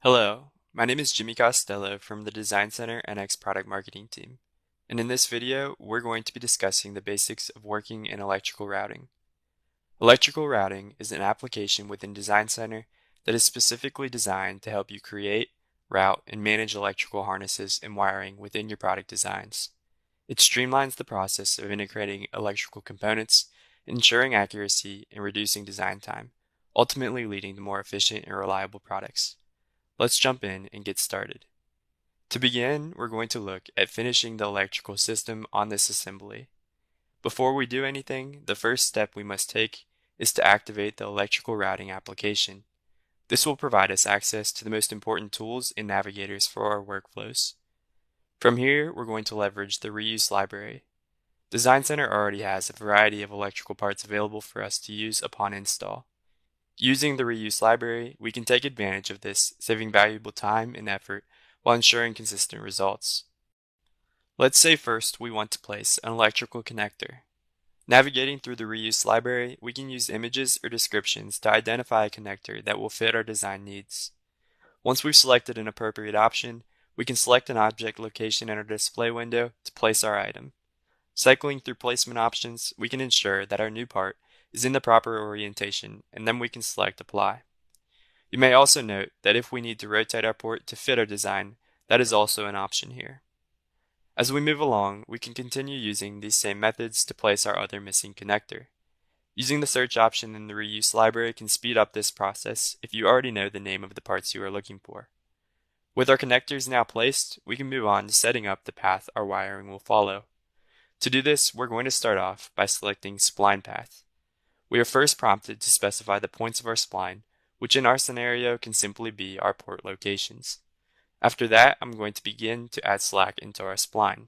Hello, my name is Jimmy Costello from the Designcenter NX product marketing team. And in this video, we're going to be discussing the basics of working in electrical routing. Electrical routing is an application within Designcenter that is specifically designed to help you create, route, and manage electrical harnesses and wiring within your product designs. It streamlines the process of integrating electrical components, ensuring accuracy, and reducing design time, ultimately leading to more efficient and reliable products. Let's jump in and get started. To begin, we're going to look at finishing the electrical system on this assembly. Before we do anything, the first step we must take is to activate the electrical routing application. This will provide us access to the most important tools and navigators for our workflows. From here, we're going to leverage the reuse library. Designcenter already has a variety of electrical parts available for us to use upon install. Using the reuse library, we can take advantage of this, saving valuable time and effort while ensuring consistent results. Let's say first we want to place an electrical connector. Navigating through the reuse library, we can use images or descriptions to identify a connector that will fit our design needs. Once we've selected an appropriate option, we can select an object location in our display window to place our item. Cycling through placement options, we can ensure that our new part is in the proper orientation, and then we can select Apply. You may also note that if we need to rotate our port to fit our design, that is also an option here. As we move along, we can continue using these same methods to place our other missing connector. Using the search option in the reuse library can speed up this process if you already know the name of the parts you are looking for. With our connectors now placed, we can move on to setting up the path our wiring will follow. To do this, we're going to start off by selecting Spline Path. We are first prompted to specify the points of our spline, which in our scenario can simply be our port locations. After that, I'm going to begin to add slack into our spline.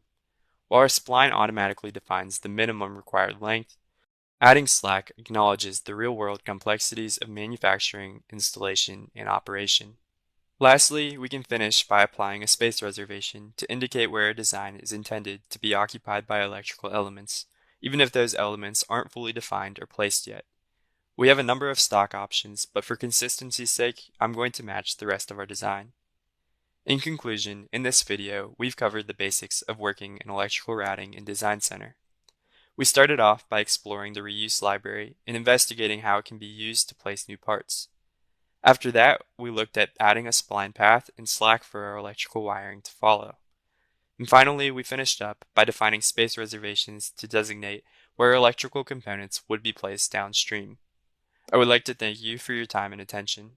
While our spline automatically defines the minimum required length, adding slack acknowledges the real-world complexities of manufacturing, installation, and operation. Lastly, we can finish by applying a space reservation to indicate where a design is intended to be occupied by electrical elements, even if those elements aren't fully defined or placed yet. We have a number of stock options, but for consistency's sake, I'm going to match the rest of our design. In conclusion, in this video, we've covered the basics of working in electrical routing in Designcenter. We started off by exploring the reuse library and investigating how it can be used to place new parts. After that, we looked at adding a spline path and slack for our electrical wiring to follow. And finally, we finished up by defining space reservations to designate where electrical components would be placed downstream. I would like to thank you for your time and attention.